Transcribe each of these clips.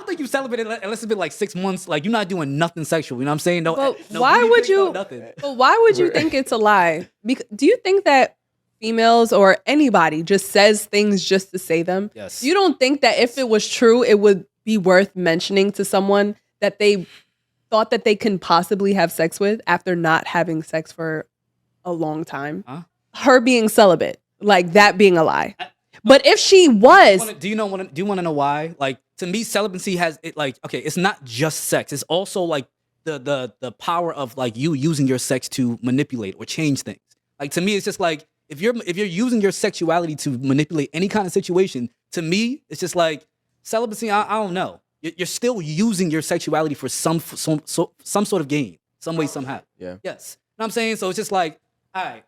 think you celibate unless it's been like 6 months. Like you're not doing nothing sexual. You know what I'm saying? No. But no why would you? nothing. But why would you think it's a lie? Because do you think that females or anybody just says things just to say them? Yes. You don't think that if it was true, it would be worth mentioning to someone that they thought that they can possibly have sex with after not having sex for a long time? Huh? Her being celibate, like that being a lie. But if she was, do you want to know why? Like to me, celibacy has it like okay, it's not just sex. It's also like the power of like you using your sex to manipulate or change things. Like to me, it's just like if you're using your sexuality to manipulate any kind of situation, to me, it's just like celibacy. I don't know. You're still using your sexuality for some sort of gain, some way, somehow. Yeah. Yes. You know what I'm saying? So it's just like, all right,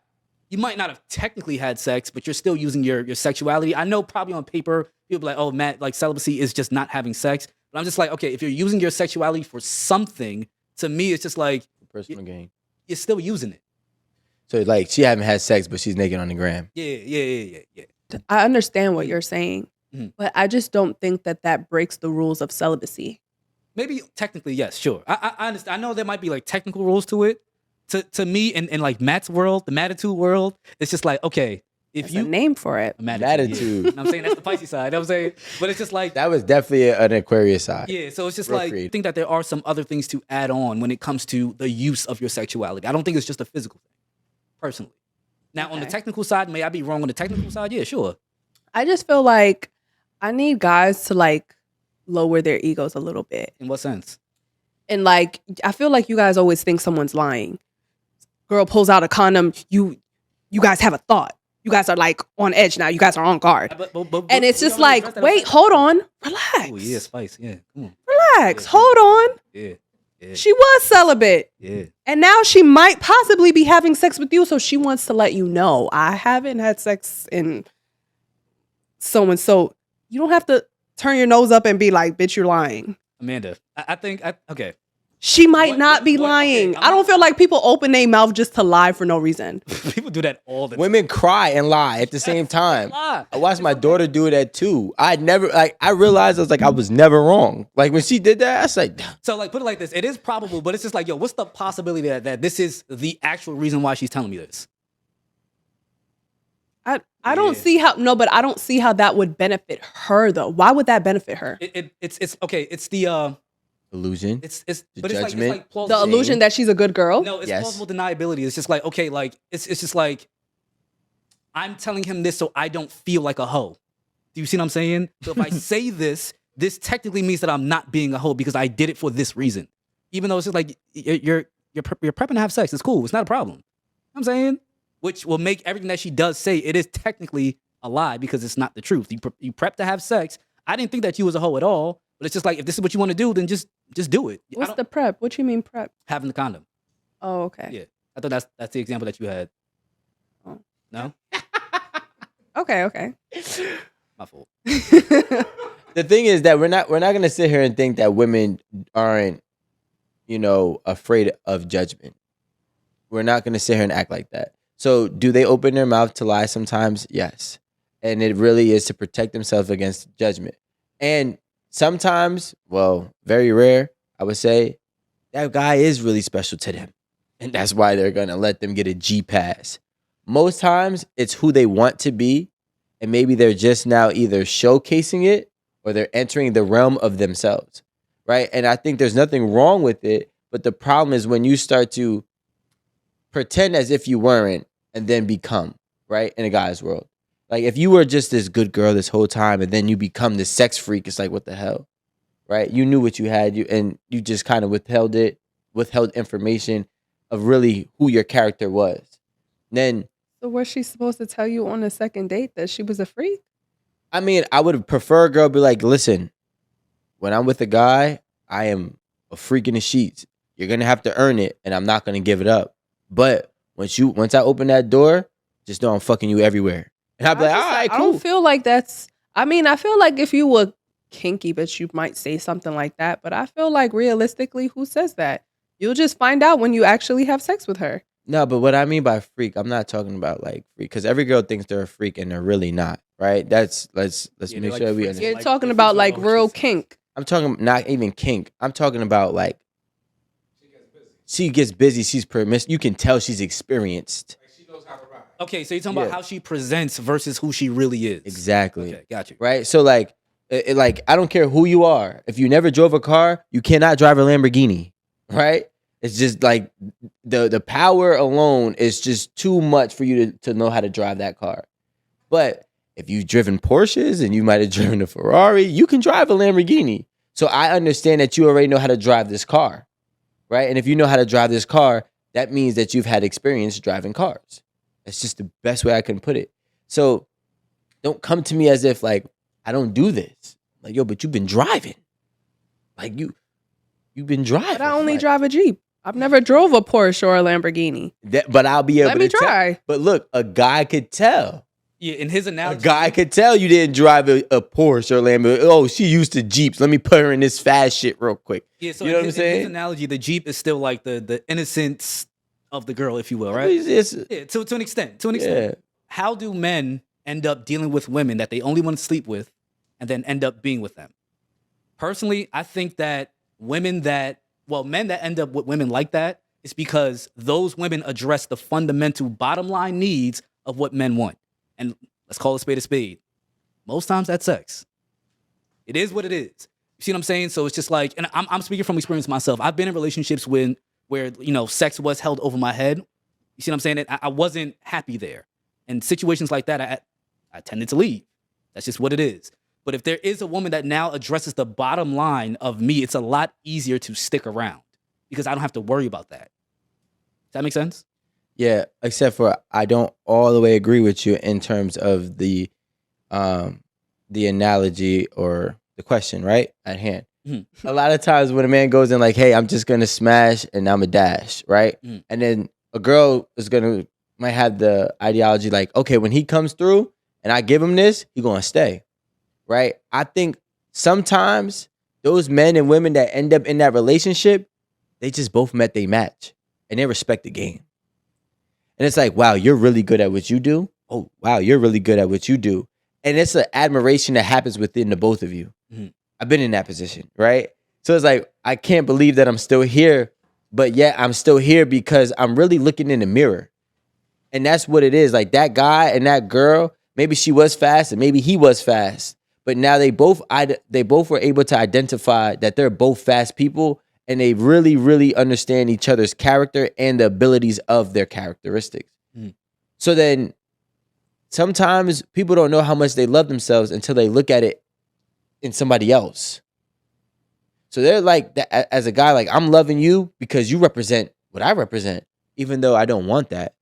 you might not have technically had sex, but you're still using your sexuality. I know probably on paper, people be like, oh, Matt, like celibacy is just not having sex. But I'm just like, okay, if you're using your sexuality for something, to me, it's just like personal gain. You're still using it. So like she haven't had sex, but she's naked on the gram. Yeah. I understand what you're saying, Mhm. but I just don't think that breaks the rules of celibacy. Maybe technically, yes, sure. I understand. I know there might be like technical rules to it. To me, in like Matt's world, the Matitude world, it's just like, okay, if There's you a name for it. Matitude. You know what I'm saying? That's the Pisces side. You know what I'm saying? But it's just like That was definitely an Aquarius side. yeah, so it's just Real like creative. I think that there are some other things to add on when it comes to the use of your sexuality. I don't think it's just a physical thing, personally. Now, on the Okay. technical side, may I be wrong on the technical side? Yeah, sure. I just feel like I need guys to like lower their egos a little bit. In what sense? And like, I feel like you guys always think someone's lying. Girl pulls out a condom. You guys have a thought. You guys are like on edge now. You guys are on guard. And it's just like, wait, hold on. Relax. Oh, yeah, spice. Yeah, come on. Relax. Yeah. Hold on. Yeah. She was celibate. Yeah. And now she might possibly be having sex with you. So she wants to let you know, I haven't had sex in so and so. You don't have to turn your nose up and be like, bitch, you're lying. Amanda, I think, okay. She might not be lying. okay, I don't feel like people open their mouth just to lie for no reason. People do that all the time. Women cry and lie at the same time. Lie. I watched my daughter do that too. I realized I was never wrong. Like when she did that, I was like, So like, put it like this. It is probable, but it's just like, yo, what's the possibility that this is the actual reason why she's telling me this? I don't see how but I don't see how that would benefit her though. Why would that benefit her? It's okay. It's the illusion. it's The but it's judgment. like plausible. The illusion that she's a good girl? No, it's Yes. plausible deniability. It's just like, okay, like it's just like I'm telling him this so I don't feel like a hoe. Do you see what I'm saying? So if I say this technically means that I'm not being a hoe because I did it for this reason. Even though it's just like you're prepping to have sex. It's cool. It's not a problem. You know what I'm saying? Which will make everything that she does say, it is technically a lie because it's not the truth. You prep to have sex. I didn't think that you was a hoe at all, but it's just like, if this is what you want to do, then just do it. What's the prep? What you mean prep? Having the condom. Oh, okay. Yeah. I thought that's the example that you had. Oh. No? Okay. My fault. The thing is that we're not gonna sit here and think that women aren't, afraid of judgment. We're not gonna sit here and act like that. So do they open their mouth to lie sometimes? Yes. And it really is to protect themselves against judgment. And sometimes, well, very rare, I would say, that guy is really special to them. And that's why they're gonna let them get a G pass. Most times it's who they want to be, and maybe they're just now either showcasing it or they're entering the realm of themselves. Right? And I think there's nothing wrong with it, but the problem is when you start to pretend as if you weren't and then become, right, in a guy's world. Like if you were just this good girl this whole time and then you become this sex freak, it's like, what the hell, right? You knew what you had, and you just kind of withheld information of really who your character was. Then, So was she supposed to tell you on the second date that she was a freak? I mean, I would prefer a girl be like, listen, when I'm with a guy, I am a freak in the sheets. You're going to have to earn it, and I'm not going to give it up. But once I open that door, just know I'm fucking you everywhere. And I'll be like, all right, I cool. don't feel like that's, I feel like if you were kinky, but you might say something like that. But I feel like realistically, who says that? You'll just find out when you actually have sex with her. No, but what I mean by freak, I'm not talking about like freak, because every girl thinks they're a freak and they're really not, right? Let's Yeah, make they're sure like we freaks. understand. You're like talking different about like levels. real kink. I'm talking not even kink. I'm talking about like she gets busy. She's permissive. You can tell she's experienced. Like she knows how to ride. Okay, so you're talking about how she presents versus who she really is. Exactly. Okay, got you. Right. So like, like I don't care who you are. If you never drove a car, you cannot drive a Lamborghini. Right. It's just like the power alone is just too much for you to know how to drive that car. But if you've driven Porsches and you might have driven a Ferrari, you can drive a Lamborghini. So I understand that you already know how to drive this car, right? And if you know how to drive this car, that means that you've had experience driving cars. That's just the best way I can put it. So don't come to me as if like I don't do this. Like, yo, but you've been driving. Like you've been driving. But I only like, drive a Jeep. I've never drove a Porsche or a Lamborghini. but I'll be able Let to me try. But look, a guy could tell. Yeah, in his A analogy, guy could tell you didn't drive a Porsche or Lamborghini. Oh, she used to Jeeps. Let me put her in this fast shit real quick. yeah, so You know in what I'm his, in saying? his analogy, the Jeep is still like the innocence of the girl, if you will, right? It's- Yeah, to an extent. To an extent. How do men end up dealing with women that they only want to sleep with and then end up being with them? Personally, I think that men that end up with women like that is because those women address the fundamental bottom line needs of what men want. And let's call a spade a spade. Most times that's sex. It is what it is. You see what I'm saying? So it's just like, and I'm speaking from experience myself. I've been in relationships where sex was held over my head. You see what I'm saying? I wasn't happy there. And situations like that, I tended to leave. That's just what it is. But if there is a woman that now addresses the bottom line of me, it's a lot easier to stick around because I don't have to worry about that. Does that make sense? Yeah, except for I don't all the way agree with you in terms of the analogy or the question, right? At hand. Mm-hmm. A lot of times when a man goes in like, hey, I'm just gonna smash and I'm a dash, right? Mm-hmm. And then a girl might have the ideology like, okay, when he comes through and I give him this, he gonna stay. Right? I think sometimes those men and women that end up in that relationship, they just both met their match and they respect the game. And it's like, wow, you're really good at what you do. Oh, wow, you're really good at what you do. And it's an admiration that happens within the both of you. Mm-hmm. I've been in that position, right? So it's like, I can't believe that I'm still here, but yet I'm still here because I'm really looking in the mirror. And that's what it is. Like that guy and that girl, maybe she was fast and maybe he was fast. But now they both were able to identify that they're both fast people and they really, really understand each other's character and the abilities of their characteristics. Mm. So then sometimes people don't know how much they love themselves until they look at it in somebody else. So they're like, as a guy, like, I'm loving you because you represent what I represent, even though I don't want that.